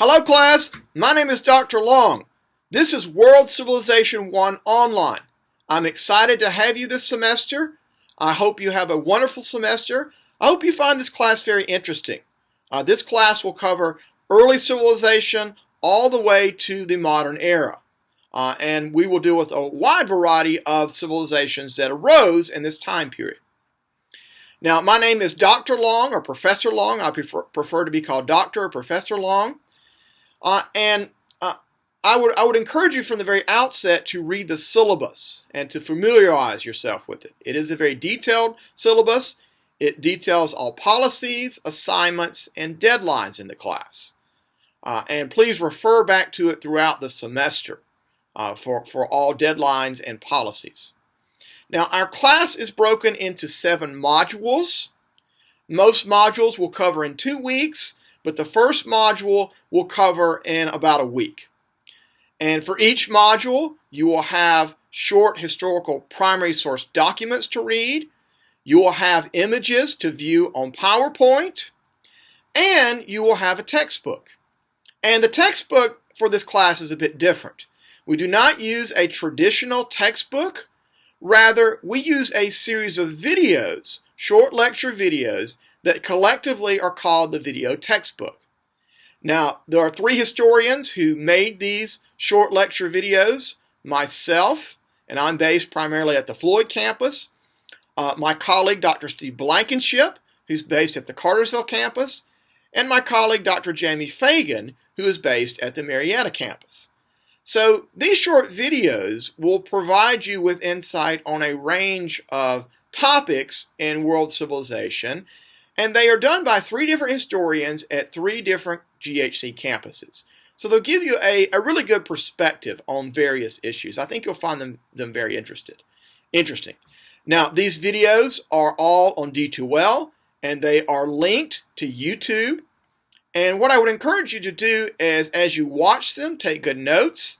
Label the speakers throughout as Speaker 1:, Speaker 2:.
Speaker 1: Hello class, my name is Dr. Long. This is World Civilization 1 Online. I'm excited to have you this semester. I hope you have a wonderful semester. I hope you find this class very interesting. This class will cover early civilization all the way to the modern era. And we will deal with a wide variety of civilizations that arose in this time period. Now, my name is Dr. Long or Professor Long. I prefer to be called Dr. or Professor Long. I would encourage you from the very outset to read the syllabus and to familiarize yourself with it. It is a very detailed syllabus. It details all policies, assignments, and deadlines in the class. And please refer back to it throughout the semester for all deadlines and policies. Now, our class is broken into 7 modules. Most modules will cover in 2 weeks, but the first module will cover in about a week. And for each module, you will have short historical primary source documents to read. You will have images to view on PowerPoint. And you will have a textbook. And the textbook for this class is a bit different. We do not use a traditional textbook. Rather, we use a series of videos, short lecture videos, that collectively are called the video textbook. Now, there are 3 historians who made these short lecture videos. Myself, and I'm based primarily at the Floyd campus. My colleague, Dr. Steve Blankenship, who's based at the Cartersville campus. And my colleague, Dr. Jamie Fagan, who is based at the Marietta campus. So these short videos will provide you with insight on a range of topics in world civilization. And they are done by 3 different historians at 3 different GHC campuses. So they'll give you a really good perspective on various issues. I think you'll find them very interesting. Now, these videos are all on D2L, and they are linked to YouTube. And what I would encourage you to do is, as you watch them, take good notes.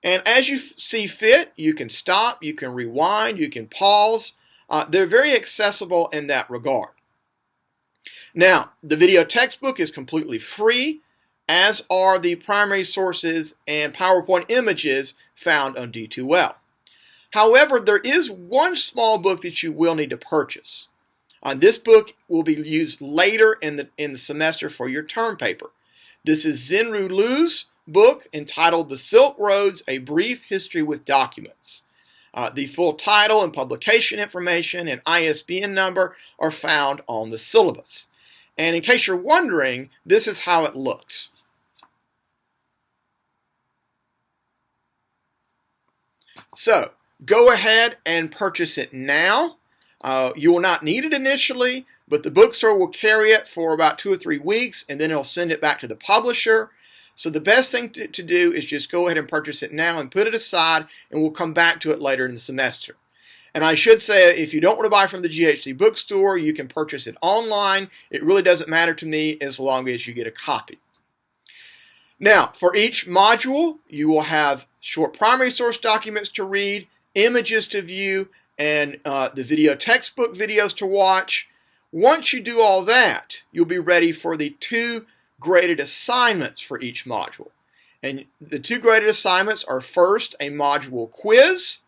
Speaker 1: And as you see fit, you can stop, you can rewind, you can pause. They're very accessible in that regard. Now, the video textbook is completely free, as are the primary sources and PowerPoint images found on D2L. However, there is one small book that you will need to purchase. This book will be used later in the semester for your term paper. This is Zhenru Lu's book entitled The Silk Roads, A Brief History with Documents. The full title and publication information and ISBN number are found on the syllabus. And in case you're wondering, this is how it looks. So, go ahead and purchase it now. You will not need it initially, but the bookstore will carry it for about 2 or 3 weeks, and then it'll send it back to the publisher. So the best thing to do is just go ahead and purchase it now and put it aside, and we'll come back to it later in the semester. And I should say, if you don't want to buy from the GHC bookstore, you can purchase it online. It really doesn't matter to me as long as you get a copy. Now, for each module, you will have short primary source documents to read, images to view, and the video textbook videos to watch. Once you do all that, you'll be ready for the 2 graded assignments for each module. And the 2 graded assignments are, first, a module quiz.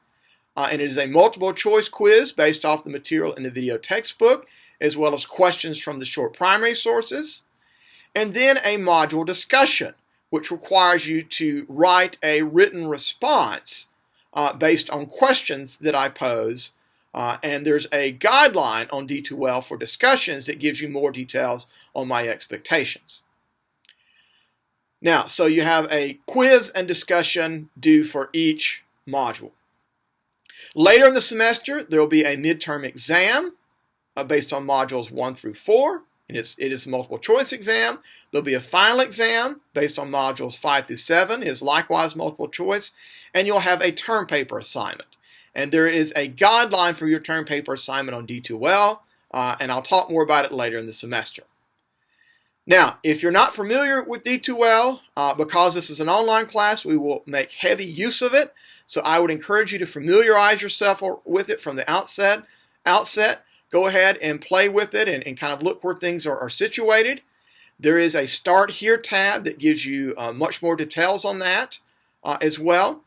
Speaker 1: And it is a multiple choice quiz based off the material in the video textbook, as well as questions from the short primary sources. And then a module discussion, which requires you to write a written response based on questions that I pose. And there's a guideline on D2L for discussions that gives you more details on my expectations. Now, so you have a quiz and discussion due for each module. Later in the semester, there will be a midterm exam based on modules 1 through 4. And it is a multiple choice exam. There'll be a final exam based on modules 5 through 7. It is likewise multiple choice. And you'll have a term paper assignment. And there is a guideline for your term paper assignment on D2L. And I'll talk more about it later in the semester. Now, if you're not familiar with D2L, because this is an online class, we will make heavy use of it. So I would encourage you to familiarize yourself with it from the outset. Go ahead and play with it and kind of look where things are situated. There is a Start Here tab that gives you much more details on that as well.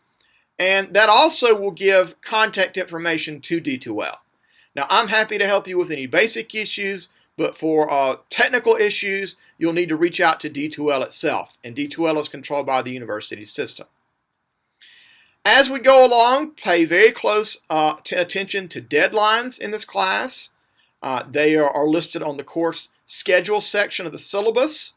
Speaker 1: And that also will give contact information to D2L. Now, I'm happy to help you with any basic issues, but for technical issues, you'll need to reach out to D2L itself, and D2L is controlled by the university system. As we go along, pay very close attention to deadlines in this class. They are listed on the course schedule section of the syllabus.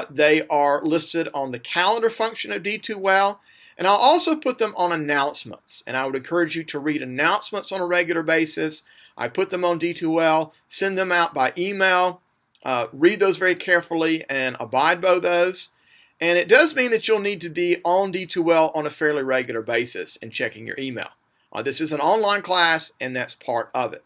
Speaker 1: They are listed on the calendar function of D2L, and I'll also put them on announcements, and I would encourage you to read announcements on a regular basis. I put them on D2L, send them out by email, read those very carefully and abide by those. And it does mean that you'll need to be on D2L on a fairly regular basis and checking your email. This is an online class, and that's part of it.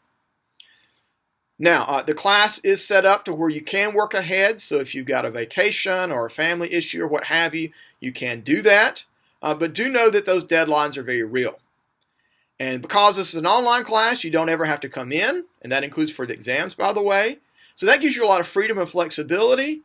Speaker 1: Now, the class is set up to where you can work ahead, so if you've got a vacation or a family issue or what have you, you can do that. But do know that those deadlines are very real. And because this is an online class, you don't ever have to come in, and that includes for the exams, by the way. So that gives you a lot of freedom and flexibility.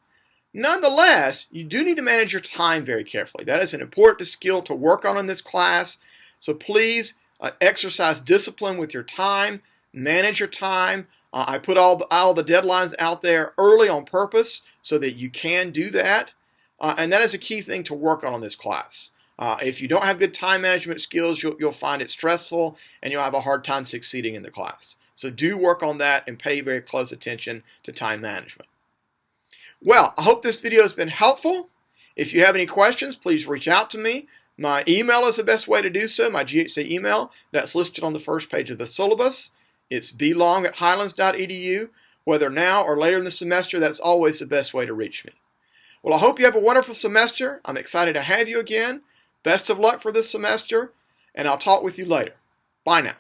Speaker 1: Nonetheless, you do need to manage your time very carefully. That is an important skill to work on in this class. So please exercise discipline with your time, manage your time. I put all the deadlines out there early on purpose so that you can do that. And that is a key thing to work on in this class. If you don't have good time management skills, you'll find it stressful and you'll have a hard time succeeding in the class. So do work on that and pay very close attention to time management. Well, I hope this video has been helpful. If you have any questions, please reach out to me. My email is the best way to do so, my GHC email. That's listed on the first page of the syllabus. It's blong@highlands.edu. Whether now or later in the semester, that's always the best way to reach me. Well, I hope you have a wonderful semester. I'm excited to have you again. Best of luck for this semester, and I'll talk with you later. Bye now.